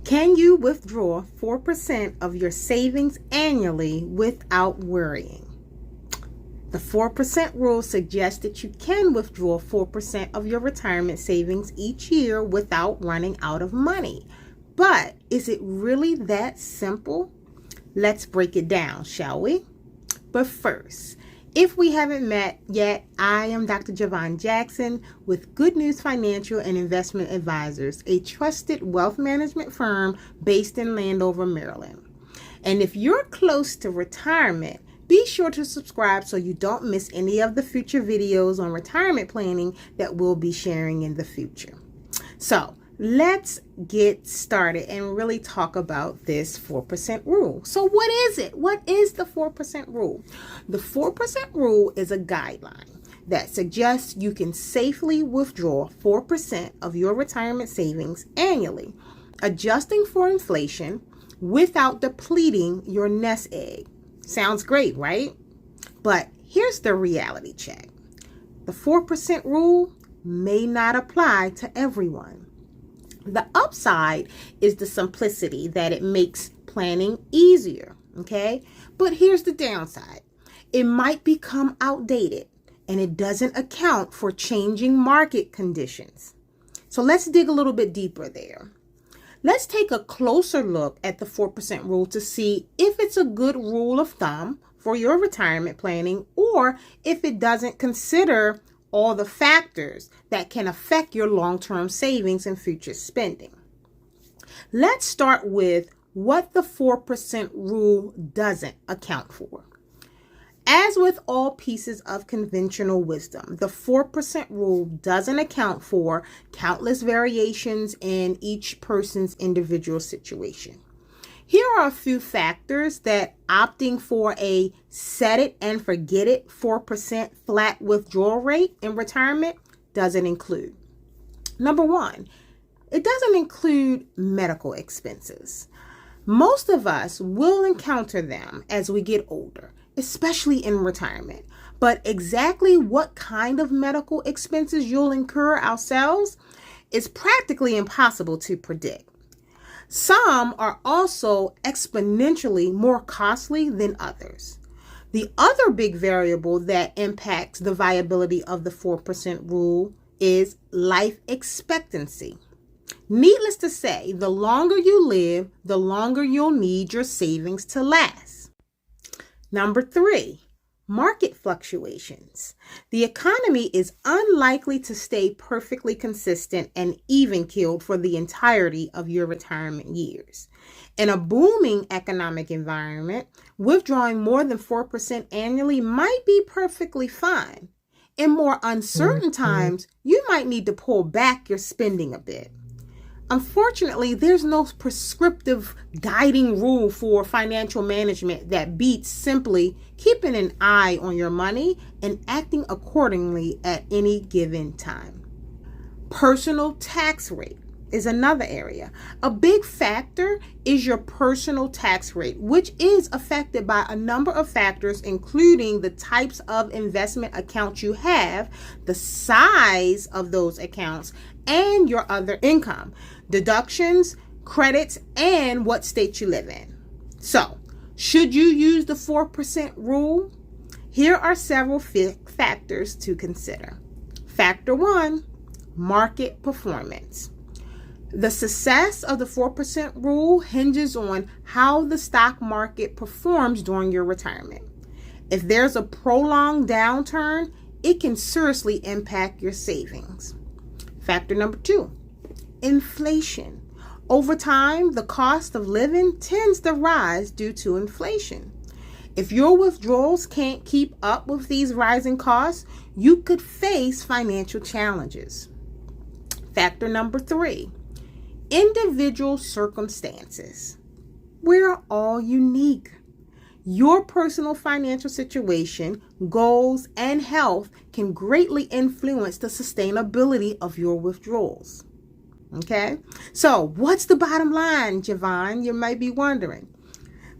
Can you withdraw 4% of your savings annually without worrying? The 4% rule suggests that you can withdraw 4% of your retirement savings each year without running out of money. But is it really that simple? Let's break it down, shall we? But first, if we haven't met yet, I am Dr. Javon Jackson with Good News Financial and Investment Advisors, a trusted wealth management firm based in Landover, Maryland. And if you're close to retirement, be sure to subscribe so you don't miss any of the future videos on retirement planning that we'll be sharing in the future. So let's get started and really talk about this 4% rule. So what is it? What is the 4% rule? The 4% rule is a guideline that suggests you can safely withdraw 4% of your retirement savings annually, adjusting for inflation without depleting your nest egg. Sounds great, right? But here's the reality check. The 4% rule may not apply to everyone. The upside is the simplicity that it makes planning easier, okay? But here's the downside. It might become outdated and it doesn't account for changing market conditions. So let's dig a little bit deeper there. Let's take a closer look at the 4% rule to see if it's a good rule of thumb for your retirement planning or if it doesn't consider all the factors that can affect your long-term savings and future spending. Let's start with what the 4% rule doesn't account for. As with all pieces of conventional wisdom, the 4% rule doesn't account for countless variations in each person's individual situation. Here are a few factors that opting for a set it and forget it 4% flat withdrawal rate in retirement doesn't include. Number one, it doesn't include medical expenses. Most of us will encounter them as we get older, especially in retirement. But exactly what kind of medical expenses you'll incur ourselves is practically impossible to predict. Some are also exponentially more costly than others. The other big variable that impacts the viability of the 4% rule is life expectancy. Needless to say, the longer you live, the longer you'll need your savings to last. Number 3, market fluctuations. The economy is unlikely to stay perfectly consistent and even-keeled for the entirety of your retirement years. In a booming economic environment, withdrawing more than 4% annually might be perfectly fine. In more uncertain times, you might need to pull back your spending a bit. Unfortunately, there's no prescriptive guiding rule for financial management that beats simply keeping an eye on your money and acting accordingly at any given time. Personal tax rate is another area. A big factor is your personal tax rate, which is affected by a number of factors, including the types of investment accounts you have, the size of those accounts, and your other income, deductions, credits, and what state you live in. So, should you use the 4% rule? Here are several factors to consider. Factor 1, market performance. The success of the 4% rule hinges on how the stock market performs during your retirement. If there's a prolonged downturn, it can seriously impact your savings. Factor number 2, inflation. Over time, the cost of living tends to rise due to inflation. If your withdrawals can't keep up with these rising costs, you could face financial challenges. Factor number 3, individual circumstances. We're all unique. Your personal financial situation, goals, and health can greatly influence the sustainability of your withdrawals. Okay? So, what's the bottom line, Javon? You might be wondering.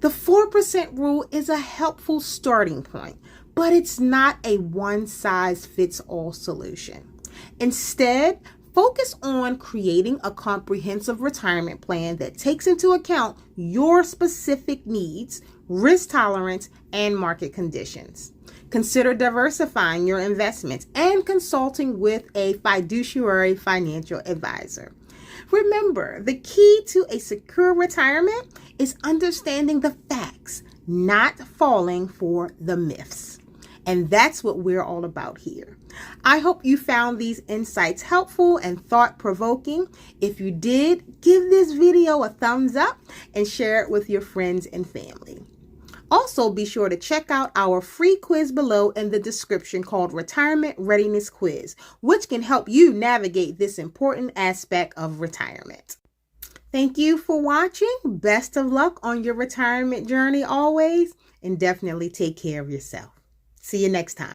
The 4% rule is a helpful starting point, but it's not a one-size-fits-all solution. Instead, Focus on creating a comprehensive retirement plan that takes into account your specific needs, risk tolerance, and market conditions. Consider diversifying your investments and consulting with a fiduciary financial advisor. Remember, the key to a secure retirement is understanding the facts, not falling for the myths. And that's what we're all about here. I hope you found these insights helpful and thought-provoking. If you did, give this video a thumbs up and share it with your friends and family. Also, be sure to check out our free quiz below in the description called Retirement Readiness Quiz, which can help you navigate this important aspect of retirement. Thank you for watching. Best of luck on your retirement journey always, and definitely take care of yourself. See you next time.